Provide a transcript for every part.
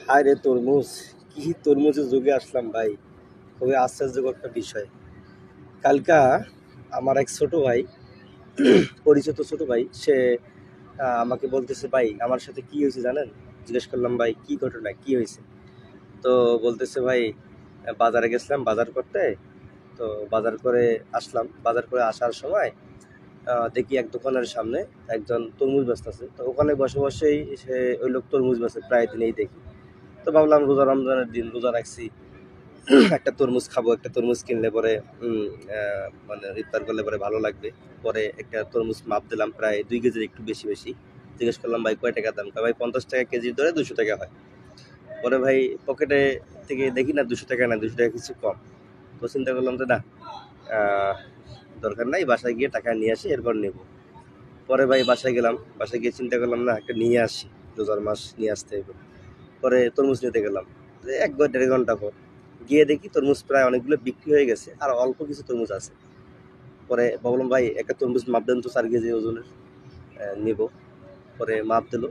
হায় রে তরমুজ, কি তরমুজের যুগে আসলাম ভাই। খুবই আশ্চর্যকর একটা বিষয়। কালকা আমার এক ছোট ভাই, পরিচিত ছোট ভাই, সে আমাকে বলতেছে, ভাই আমার সাথে কি হয়েছে জানেন? জিজ্ঞেস করলাম, ভাই কি ঘটনা, কি হয়েছে? তো বলতেছে, ভাই বাজারে গেছিলাম বাজার করতে। তো বাজার করে আসলাম, বাজার করে আসার সময় দেখি এক দোকানের সামনে একজন তরমুজ বেচতেছে। তো ওখানে বসে বসেই সে ওই লোক তরমুজ বেচে, প্রায় দিনেই দেখি। তো ভাবলাম রোজা রমজানের দিন, রোজা রাখছি, একটা তরমুজ খাবো, একটা তরমুজ কিনলে পরে মানে ইফতার করলে পরে ভালো লাগবে। পরে একটা তরমুজ মাপ দিলাম, প্রায় 2 কেজির একটু বেশি বেশি। জিজ্ঞেস করলাম, ভাই কয় টাকা দাম? ভাই 50 টাকা কেজি ধরে 200 টাকা হয়। পরে ভাই পকেটে থেকে দেখি না 200 টাকা, না 200 টাকা কিছু কম। তো চিন্তা করলাম যে না, আহ, দরকার নাই, বাসায় গিয়ে টাকা নিয়ে আসি, এরপর নেব। পরে ভাই বাসায় গেলাম, বাসায় গিয়ে চিন্তা করলাম না, একটা নিয়ে আসি, রোজার মাস নিয়ে আসতে হবে। পরে তরমুজ নিতে গেলাম, 1-1.5 ঘন্টা পর গিয়ে দেখি তরমুজ প্রায় অনেকগুলো বিক্রি হয়ে গেছে, আর অল্প কিছু তরমুজ আছে। পরে ভাবলাম, ভাই একটা তরমুজ মাপ দেন তো, 4 কেজি ওজনের, নিব। পরে মাপ দিল,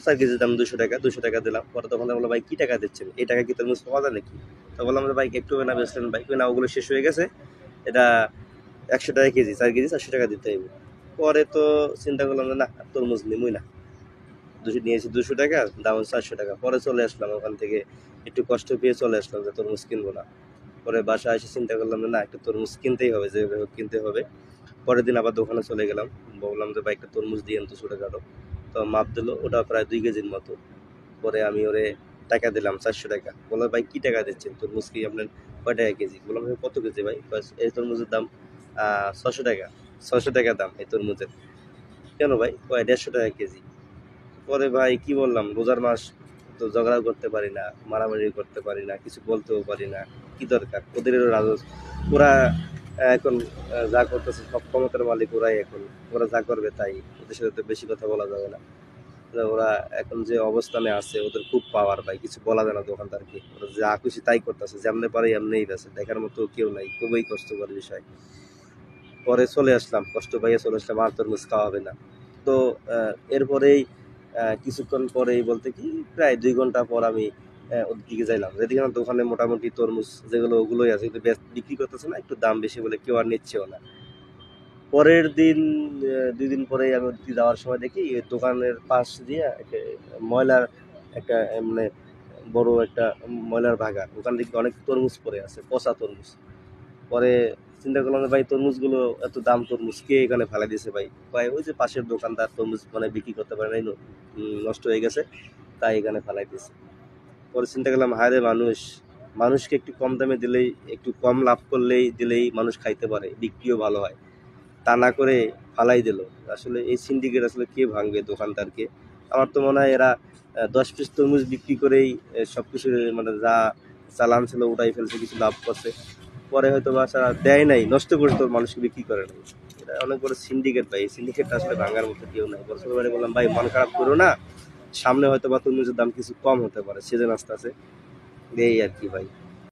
4 কেজি দাম 200 টাকা, 200 টাকা দিলাম। পরে তখন বললো, ভাই কি টাকা দিচ্ছেন, এই টাকা কি তরমুজ পাওয়া যায় নাকি? তো বললাম, ভাই একটু না বেচলেন, ভাই না ওগুলো শেষ হয়ে গেছে, এটা 100 টাকা কেজি, 4 কেজি 400 টাকা দিতে হইব। পরে তো চিন্তা করলাম যে না, তরমুজ নিমই না। নিয়েছি 200 টাকা, দাম 400 টাকা। পরে চলে আসলাম ওখান থেকে, একটু কষ্ট পেয়ে চলে আসলাম যে তরমুজ কিনবো না। পরে বাসায় এসে চিন্তা করলাম যে না, একটা তরমুজ কিনতেই হবে, যেভাবে হোক কিনতে হবে। পরের দিন আবার দোকানে চলে গেলাম, বললাম যে ভাই একটা তরমুজ দিয়েন তো ছোটোখাটো। তো মাপ দিল, ওটা প্রায় 2 কেজির মতো। পরে আমি ওরে টাকা দিলাম 400 টাকা। বললো, ভাই কি টাকা দিচ্ছেন, তরমুজ কি আপনার কয় টাকা কেজি? বললাম, ভাই কত কেজি ভাই? এই তরমুজের দাম 600 টাকা। 600 টাকা দাম এই তরমুজের। কেন ভাই? কয় 150 টাকা কেজি। পরে ভাই কি বললাম, রোজার মাস, তো ঝগড়া করতে পারি না, মারামারি করতে পারি না, কিছু বলতেও পারি না। কি দরকার? ওদেরও রাজস্ব, ওরা এখন যা করতেছে, সব ক্ষমতার মালিক ওরাই। এখন ওরা যা করবে তাই, ওদের সাথে তো বেশি কথা বলা যাবে না। ওরা এখন যে অবস্থানে আছে, ওদের খুব পাওয়ার ভাই, কিছু বলা যায় না দোকানদারকে। ওরা যা খুশি তাই করতেছে, যেমনি পারে এমনিই বেছে, দেখার মতো কেউ নাই। খুবই কষ্টকর বিষয়। পরে চলে আসলাম, কষ্ট পাইয়ে চলে আসলাম, আর তরমুজ খাওয়া হবে না। তো এরপরেই কিছুক্ষণ পরেই বলতে কি, প্রায় 2 ঘন্টা পর আমি ওর দিকে যাইলাম, যেদিকে আমার দোকানে মোটামুটি তরমুজ যেগুলো, ওগুলোই আছে, কিন্তু বিক্রি করতেছে না, একটু দাম বেশি বলে কেউ আর নিচ্ছেও না। পরের দিন 2 দিন পরেই আমি ওদিকে যাওয়ার সময় দেখি ওই দোকানের পাশ দিয়ে একটা ময়লার একটা মানে বড় একটা ময়লার ভাগাড়, ওখান থেকে অনেক তরমুজ পড়ে আছে, পচা তরমুজ। পরে চিন্তা করলাম যে ভাই তরমুজগুলো, এত দাম তরমুজ কে এখানে ফেলে দিয়েছে? ভাই ভাই ওই যে পাশের দোকানদার তরমুজ মানে বিক্রি করতে পারে নাই, নষ্ট হয়ে গেছে, তাই এখানে ফেলাই দিয়েছে। পরে চিন্তা করলাম, হায় রে মানুষ, মানুষকে একটু কম দামে দিলেই, একটু কম লাভ করলেই দিলেই মানুষ খাইতে পারে, বিক্রিও ভালো হয়। তা না করে ফালাই দিল। আসলে এই সিন্ডিকেট আসলে কে ভাঙবে দোকানদারকে? আমার তো মনে হয় এরা 10 পিস তরমুজ বিক্রি করেই সব কিছু, মানে যা চালান ছিল ওটাই ফেলছে, কিছু লাভ করছে। পরে হয়তো বা সারা দেয় নাই, নষ্ট করে তো মানুষকে বিক্রি করে নাই। এটা অনেক বড় সিন্ডিকেট ভাই, এই সিন্ডিকেটটা আসলে ভাঙার মতো কেউ নাই। বছর বারে বললাম, ভাই মন খারাপ করো না, সামনে হয়তো বা তরমুজের দাম কিছু কম হতে পারে, সিজন আসতে আছে, এই আর কি ভাই।